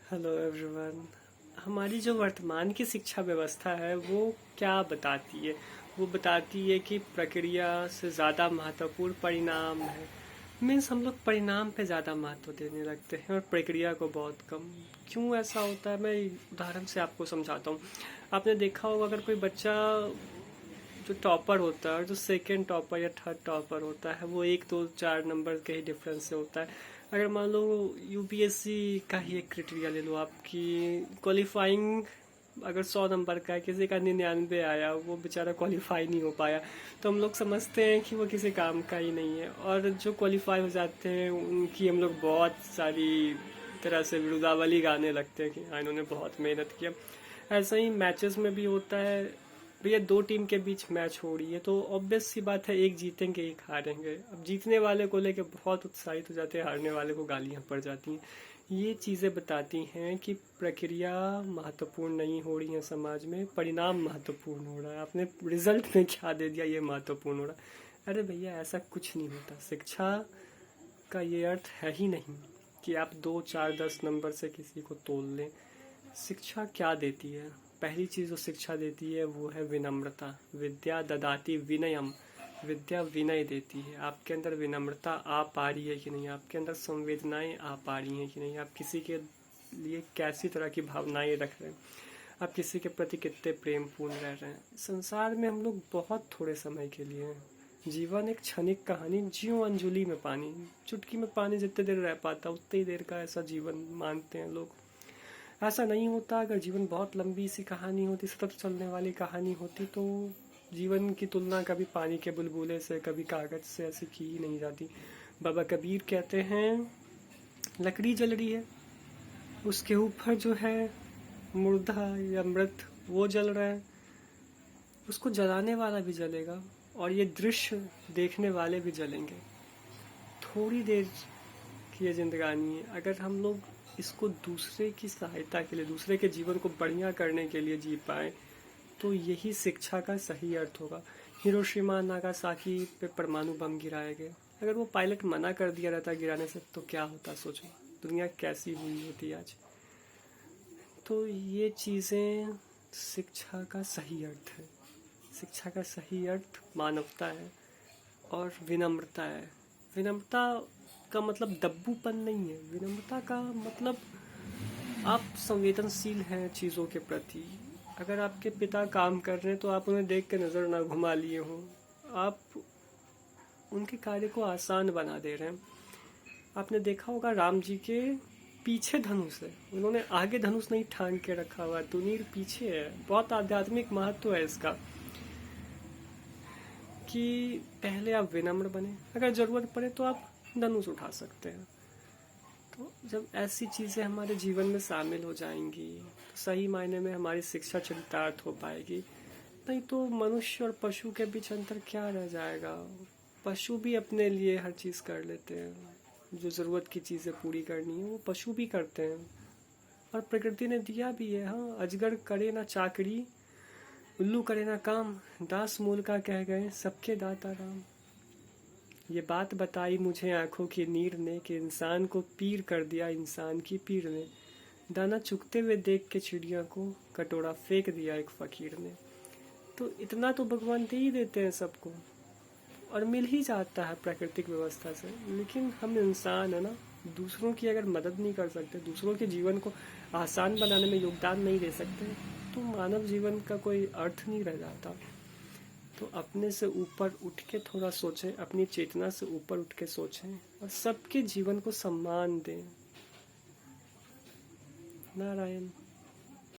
Hello everyone. हमारी जो वर्तमान की शिक्षा व्यवस्था है वो क्या बताती है? वो बताती है कि प्रक्रिया से ज़्यादा महत्वपूर्ण परिणाम है। मीन्स हम लोग परिणाम पे ज़्यादा महत्व देने लगते हैं और प्रक्रिया को बहुत कम। क्यों ऐसा होता है, मैं उदाहरण से आपको समझाता हूँ। आपने देखा होगा, अगर कोई बच्चा जो टॉपर होता है और जो सेकंड टॉपर या थर्ड टॉपर होता है वो एक दो चार नंबर के ही डिफरेंस से होता है। अगर मान लो यूपीएससी का ही एक क्रिटेरिया ले लो, आपकी क्वालिफाइंग अगर 100 नंबर का है, किसी का 99 आया, वो बेचारा क्वालिफाई नहीं हो पाया, तो हम लोग समझते हैं कि वो किसी काम का ही नहीं है। और जो क्वालिफाई हो जाते हैं उनकी हम लोग बहुत सारी तरह से विरुदावली गाने लगते हैं कि हाँ इन्होंने बहुत मेहनत किया। ऐसा ही मैचेस में भी होता है। भैया दो टीम के बीच मैच हो रही है तो ऑब्वियस सी बात है, एक जीतेंगे एक हारेंगे। अब जीतने वाले को लेके बहुत उत्साहित हो जाते हैं, हारने वाले को गालियां पड़ जाती हैं। ये चीज़ें बताती हैं कि प्रक्रिया महत्वपूर्ण नहीं हो रही है समाज में, परिणाम महत्वपूर्ण हो रहा है। आपने रिजल्ट में क्या दे दिया ये महत्वपूर्ण हो रहा है। अरे भैया ऐसा कुछ नहीं होता। शिक्षा का ये अर्थ है ही नहीं कि आप 2 4 10 नंबर से किसी को तोल लें। शिक्षा क्या देती है? पहली चीज जो शिक्षा देती है वो है विनम्रता। विद्या ददाति विनयम। विद्या विनय देती है। आपके अंदर विनम्रता आ पा रही है कि नहीं, आपके अंदर संवेदनाएं आ पा रही हैं कि नहीं, आप किसी के लिए कैसी तरह की भावनाएं रख रहे हैं, आप किसी के प्रति कितने प्रेम पूर्ण रह रहे हैं। संसार में हम लोग बहुत थोड़े समय के लिए हैं। जीवन एक क्षणिक कहानी, ज्यों अंजुलि में पानी। चुटकी में पानी जितने देर रह पाता उतनी देर का ऐसा जीवन मानते हैं लोग। ऐसा नहीं होता। अगर जीवन बहुत लंबी सी कहानी होती, सतत चलने वाली कहानी होती, तो जीवन की तुलना कभी पानी के बुलबुले से, कभी कागज से ऐसी की ही नहीं जाती। बाबा कबीर कहते हैं, लकड़ी जल रही है, उसके ऊपर जो है मुर्दा या मृत वो जल रहा है, उसको जलाने वाला भी जलेगा और ये दृश्य देखने वाले भी जलेंगे। थोड़ी देर की ये जिंदगानी है। अगर हम लोग इसको दूसरे की सहायता के लिए, दूसरे के जीवन को बढ़िया करने के लिए जी पाए, तो यही शिक्षा का सही अर्थ होगा। हिरोशिमा नागासाकी पे परमाणु बम गिराए गए, अगर वो पायलट मना कर दिया रहता गिराने से तो क्या होता? सोचो दुनिया कैसी हुई होती आज। तो ये चीज़ें शिक्षा का सही अर्थ है। शिक्षा का सही अर्थ मानवता है और विनम्रता है। विनम्रता का मतलब दब्बूपन नहीं है। विनम्रता का मतलब आप संवेदनशील हैं चीज़ों के प्रति। अगर आपके पिता काम कर रहे हैं तो आप उन्हें देख के नज़र ना घुमा लिए हों, आप उनके कार्य को आसान बना दे रहे हैं। आपने देखा होगा राम जी के पीछे धनुष है, उन्होंने आगे धनुष नहीं ठान के रखा हुआ, तुनीर पीछे है। बहुत आध्यात्मिक महत्व है इसका कि पहले आप विनम्र बने, अगर जरूरत पड़े तो आप धनुष उठा सकते हैं। तो जब ऐसी चीज़ें हमारे जीवन में शामिल हो जाएंगी तो सही मायने में हमारी शिक्षा चरितार्थ हो पाएगी। नहीं तो मनुष्य और पशु के बीच अंतर क्या रह जाएगा? पशु भी अपने लिए हर चीज़ कर लेते हैं, जो ज़रूरत की चीज़ें पूरी करनी है वो पशु भी करते हैं। और प्रकृति ने दिया भी है। हाँ, अजगर करे ना चाकरी, उल्लू करे ना काम, दास मूल का कह गए सबके दाता राम। ये बात बताई मुझे आंखों की नीर ने कि इंसान को पीर कर दिया इंसान की पीर ने। दाना चुगते हुए देख के चिड़िया को कटोरा फेंक दिया एक फकीर ने। तो इतना तो भगवान दे ही देते हैं सबको और मिल ही जाता है प्राकृतिक व्यवस्था से। लेकिन हम इंसान है ना, दूसरों की अगर मदद नहीं कर सकते, दूसरों के जीवन को आसान बनाने में योगदान नहीं दे सकते, तो मानव जीवन का कोई अर्थ नहीं रह जाता। तो अपने से ऊपर उठ के थोड़ा सोचें, अपनी चेतना से ऊपर उठ के सोचें और सबके जीवन को सम्मान दें। नारायण।